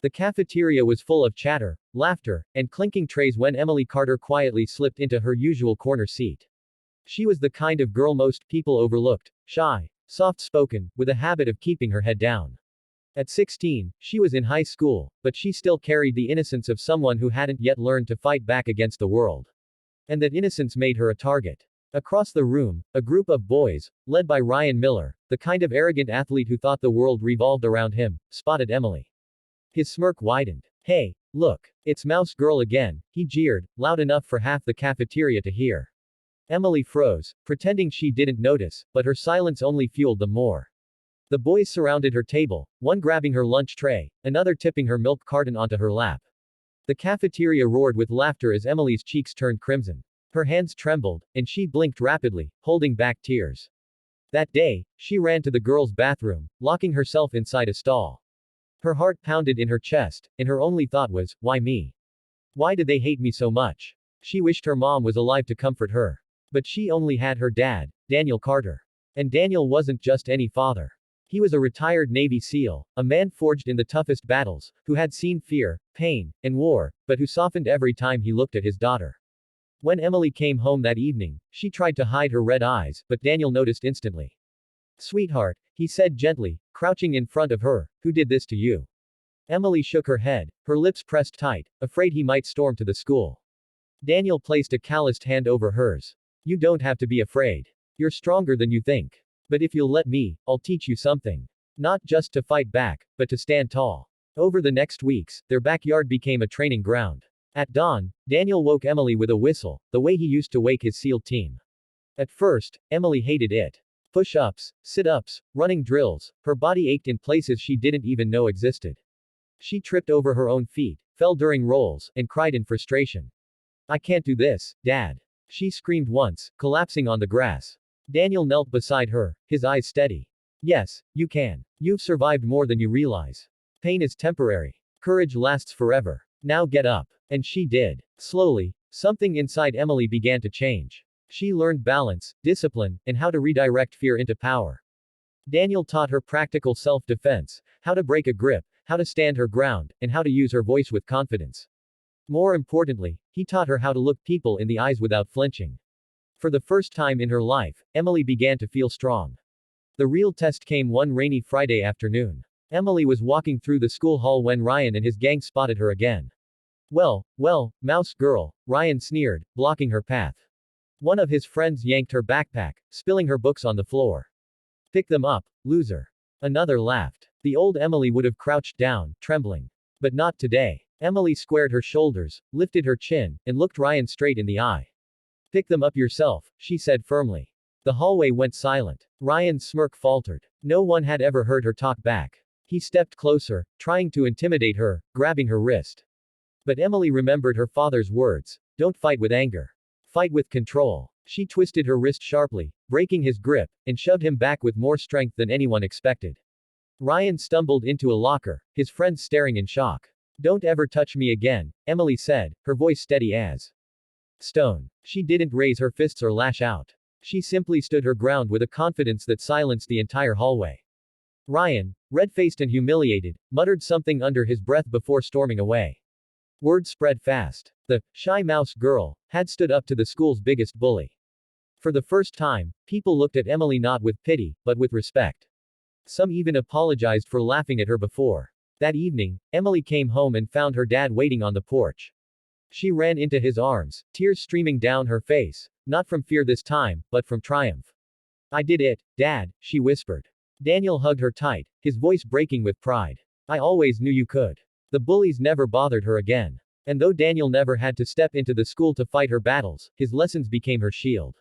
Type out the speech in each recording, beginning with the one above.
The cafeteria was full of chatter, laughter, and clinking trays when Emily Carter quietly slipped into her usual corner seat. She was the kind of girl most people overlooked, shy, soft-spoken, with a habit of keeping her head down. At 16, she was in high school, but she still carried the innocence of someone who hadn't yet learned to fight back against the world. And that innocence made her a target. Across the room, a group of boys, led by Ryan Miller, the kind of arrogant athlete who thought the world revolved around him, spotted Emily. His smirk widened. "Hey, look, it's Mouse Girl again," he jeered, loud enough for half the cafeteria to hear. Emily froze, pretending she didn't notice, but her silence only fueled them more. The boys surrounded her table, one grabbing her lunch tray, another tipping her milk carton onto her lap. The cafeteria roared with laughter as Emily's cheeks turned crimson. Her hands trembled, and she blinked rapidly, holding back tears. That day, she ran to the girls' bathroom, locking herself inside a stall. Her heart pounded in her chest, and her only thought was, why me? Why did they hate me so much? She wished her mom was alive to comfort her. But she only had her dad, Daniel Carter. And Daniel wasn't just any father. He was a retired Navy SEAL, a man forged in the toughest battles, who had seen fear, pain, and war, but who softened every time he looked at his daughter. When Emily came home that evening, she tried to hide her red eyes, but Daniel noticed instantly. "Sweetheart," he said gently, crouching in front of her, "who did this to you?" Emily shook her head, her lips pressed tight, afraid he might storm to the school. Daniel placed a calloused hand over hers. "You don't have to be afraid. You're stronger than you think. But if you'll let me, I'll teach you something. Not just to fight back, but to stand tall." Over the next weeks, their backyard became a training ground. At dawn, Daniel woke Emily with a whistle, the way he used to wake his SEAL team. At first, Emily hated it. Push-ups, sit-ups, running drills, her body ached in places she didn't even know existed. She tripped over her own feet, fell during rolls, and cried in frustration. "I can't do this, Dad." She screamed once, collapsing on the grass. Daniel knelt beside her, his eyes steady. "Yes, you can. You've survived more than you realize. Pain is temporary. Courage lasts forever. Now get up." And she did. Slowly, something inside Emily began to change. She learned balance, discipline, and how to redirect fear into power. Daniel taught her practical self-defense, how to break a grip, how to stand her ground, and how to use her voice with confidence. More importantly, he taught her how to look people in the eyes without flinching. For the first time in her life, Emily began to feel strong. The real test came one rainy Friday afternoon. Emily was walking through the school hall when Ryan and his gang spotted her again. Well, Mouse Girl," Ryan sneered, blocking her path. One of his friends yanked her backpack, spilling her books on the floor. "Pick them up, loser." Another laughed. The old Emily would have crouched down, trembling. But not today. Emily squared her shoulders, lifted her chin, and looked Ryan straight in the eye. "Pick them up yourself," she said firmly. The hallway went silent. Ryan's smirk faltered. No one had ever heard her talk back. He stepped closer, trying to intimidate her, grabbing her wrist. But Emily remembered her father's words. Don't fight with anger. Fight with control. She twisted her wrist sharply, breaking his grip, and shoved him back with more strength than anyone expected. Ryan stumbled into a locker, his friends staring in shock. "Don't ever touch me again," Emily said, her voice steady as stone. She didn't raise her fists or lash out. She simply stood her ground with a confidence that silenced the entire hallway. Ryan, red-faced and humiliated, muttered something under his breath before storming away. Word spread fast. The shy Mouse Girl had stood up to the school's biggest bully. For the first time, people looked at Emily not with pity, but with respect. Some even apologized for laughing at her before. That evening, Emily came home and found her dad waiting on the porch. She ran into his arms, tears streaming down her face, not from fear this time, but from triumph. "I did it, Dad," she whispered. Daniel hugged her tight, his voice breaking with pride. "I always knew you could." The bullies never bothered her again. And though Daniel never had to step into the school to fight her battles, his lessons became her shield.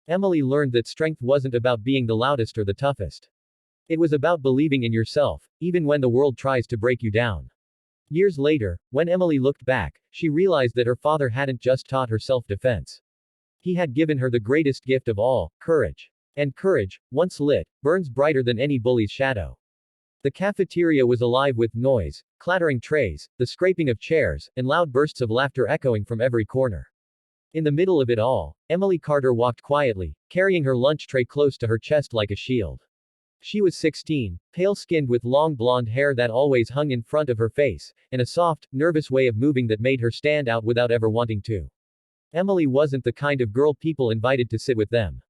Emily learned that strength wasn't about being the loudest or the toughest. It was about believing in yourself, even when the world tries to break you down. Years later, when Emily looked back, she realized that her father hadn't just taught her self-defense. He had given her the greatest gift of all, courage. And courage, once lit, burns brighter than any bully's shadow. The cafeteria was alive with noise, clattering trays, the scraping of chairs, and loud bursts of laughter echoing from every corner. In the middle of it all, Emily Carter walked quietly, carrying her lunch tray close to her chest like a shield. She was 16, pale-skinned with long blonde hair that always hung in front of her face, and a soft, nervous way of moving that made her stand out without ever wanting to. Emily wasn't the kind of girl people invited to sit with them.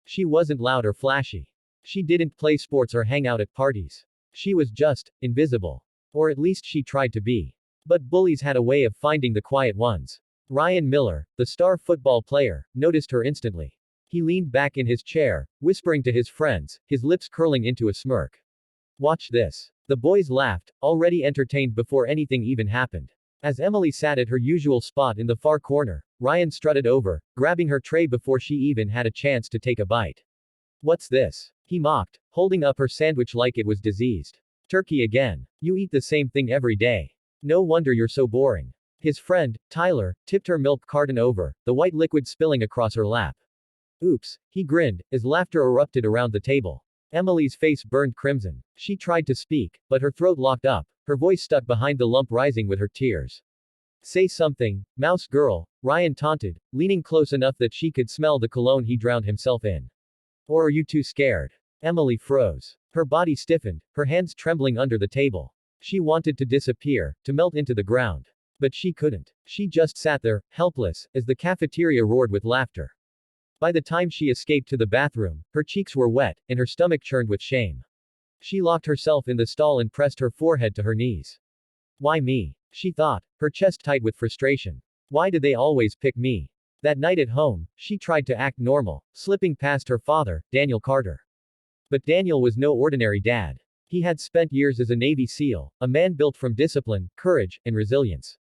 She wasn't loud or flashy. She didn't play sports or hang out at parties. She was just invisible. Or at least she tried to be. But bullies had a way of finding the quiet ones. Ryan Miller, the star football player, noticed her instantly. He leaned back in his chair, whispering to his friends, his lips curling into a smirk. Watch this. The boys laughed, already entertained before anything even happened. As Emily sat at her usual spot in the far corner, Ryan strutted over, grabbing her tray before she even had a chance to take a bite. What's this? He mocked, holding up her sandwich like it was diseased. Turkey again. You eat the same thing every day. No wonder you're so boring. His friend, Tyler, tipped her milk carton over, the white liquid spilling across her lap. Oops, he grinned, as laughter erupted around the table. Emily's face burned crimson. She tried to speak, but her throat locked up, her voice stuck behind the lump rising with her tears. Say something, mouse girl, Ryan taunted, leaning close enough that she could smell the cologne he drowned himself in. Or are you too scared? Emily froze. Her body stiffened, her hands trembling under the table. She wanted to disappear, to melt into the ground. But she couldn't. She just sat there, helpless, as the cafeteria roared with laughter. By the time she escaped to the bathroom, her cheeks were wet, and her stomach churned with shame. She locked herself in the stall and pressed her forehead to her knees. Why me? She thought, her chest tight with frustration. Why do they always pick me? That night at home, she tried to act normal, slipping past her father, Daniel Carter. But Daniel was no ordinary dad. He had spent years as a Navy SEAL, a man built from discipline, courage, and resilience.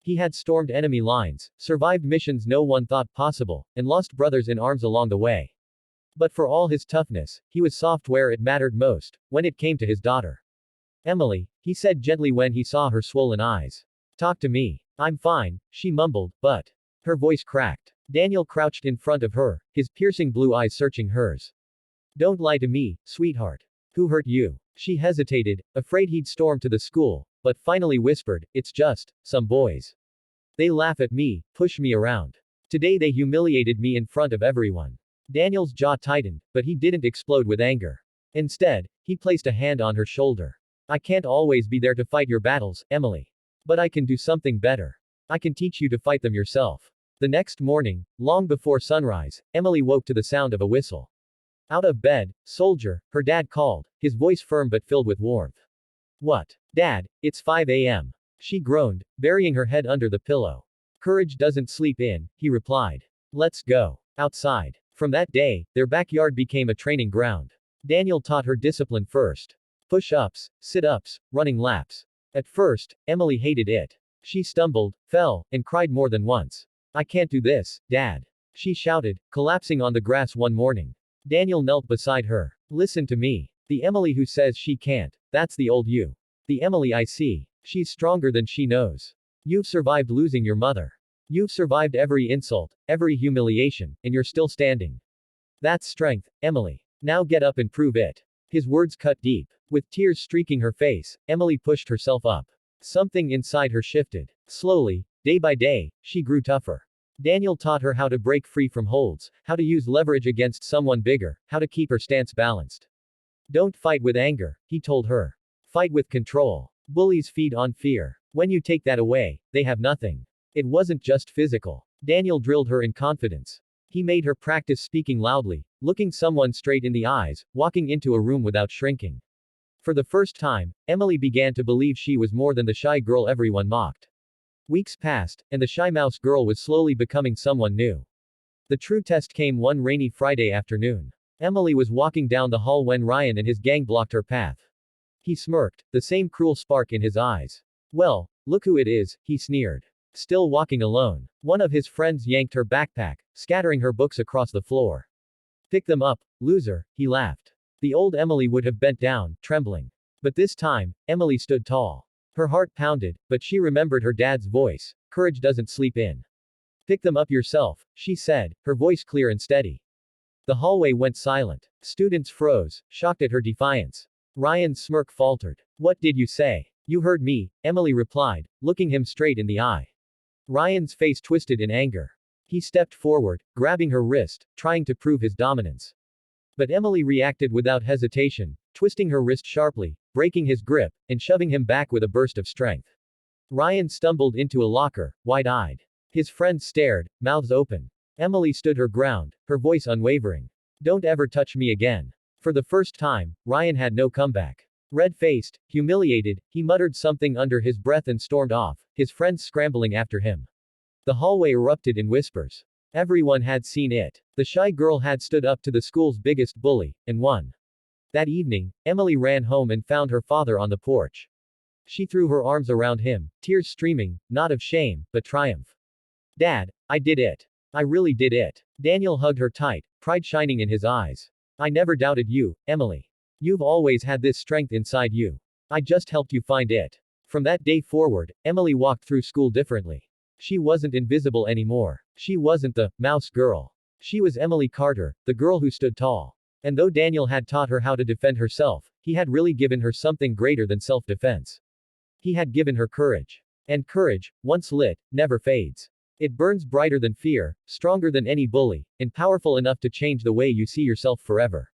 He had stormed enemy lines, survived missions no one thought possible, and lost brothers in arms along the way. But for all his toughness, he was soft where it mattered most, when it came to his daughter. Emily, he said gently when he saw her swollen eyes. Talk to me. I'm fine, she mumbled, but. Her voice cracked. Daniel crouched in front of her, his piercing blue eyes searching hers. Don't lie to me, sweetheart. Who hurt you? She hesitated, afraid he'd storm to the school, but finally whispered, it's just, some boys. They laugh at me, push me around. Today they humiliated me in front of everyone. Daniel's jaw tightened, but he didn't explode with anger. Instead, he placed a hand on her shoulder. I can't always be there to fight your battles, Emily. But I can do something better. I can teach you to fight them yourself. The next morning, long before sunrise, Emily woke to the sound of a whistle. Out of bed, soldier, her dad called, his voice firm but filled with warmth. What? Dad, it's 5 a.m. She groaned, burying her head under the pillow. Courage doesn't sleep in, he replied. Let's go. Outside. From that day, their backyard became a training ground. Daniel taught her discipline first. Push-ups, sit-ups, running laps. At first, Emily hated it. She stumbled, fell, and cried more than once. I can't do this, Dad. She shouted, collapsing on the grass one morning. Daniel knelt beside her. Listen to me. The Emily who says she can't, that's the old you. The Emily I see. She's stronger than she knows. You've survived losing your mother. You've survived every insult, every humiliation, and you're still standing. That's strength, Emily. Now get up and prove it. His words cut deep. With tears streaking her face, Emily pushed herself up. Something inside her shifted. Slowly, day by day, she grew tougher. Daniel taught her how to break free from holds, how to use leverage against someone bigger, how to keep her stance balanced. Don't fight with anger, he told her. Fight with control. Bullies feed on fear. When you take that away, they have nothing. It wasn't just physical. Daniel drilled her in confidence. He made her practice speaking loudly, looking someone straight in the eyes, walking into a room without shrinking. For the first time, Emily began to believe she was more than the shy girl everyone mocked. Weeks passed, and the shy mouse girl was slowly becoming someone new. The true test came one rainy Friday afternoon. Emily was walking down the hall when Ryan and his gang blocked her path. He smirked, the same cruel spark in his eyes. Well, look who it is, he sneered. Still walking alone. One of his friends yanked her backpack, scattering her books across the floor. Pick them up, loser, he laughed. The old Emily would have bent down, trembling. But this time, Emily stood tall. Her heart pounded, but she remembered her dad's voice. Courage doesn't sleep in. Pick them up yourself, she said, her voice clear and steady. The hallway went silent. Students froze, shocked at her defiance. Ryan's smirk faltered. What did you say? You heard me, Emily replied, looking him straight in the eye. Ryan's face twisted in anger. He stepped forward, grabbing her wrist, trying to prove his dominance. But Emily reacted without hesitation, twisting her wrist sharply, breaking his grip, and shoving him back with a burst of strength. Ryan stumbled into a locker, wide-eyed. His friends stared, mouths open. Emily stood her ground, her voice unwavering. Don't ever touch me again. For the first time, Ryan had no comeback. Red-faced, humiliated, he muttered something under his breath and stormed off, his friends scrambling after him. The hallway erupted in whispers. Everyone had seen it. The shy girl had stood up to the school's biggest bully, and won. That evening, Emily ran home and found her father on the porch. She threw her arms around him, tears streaming, not of shame, but triumph. Dad, I did it. I really did it. Daniel hugged her tight, pride shining in his eyes. I never doubted you, Emily. You've always had this strength inside you. I just helped you find it. From that day forward, Emily walked through school differently. She wasn't invisible anymore. She wasn't the mouse girl. She was Emily Carter, the girl who stood tall. And though Daniel had taught her how to defend herself, he had really given her something greater than self-defense. He had given her courage. And courage, once lit, never fades. It burns brighter than fear, stronger than any bully, and powerful enough to change the way you see yourself forever.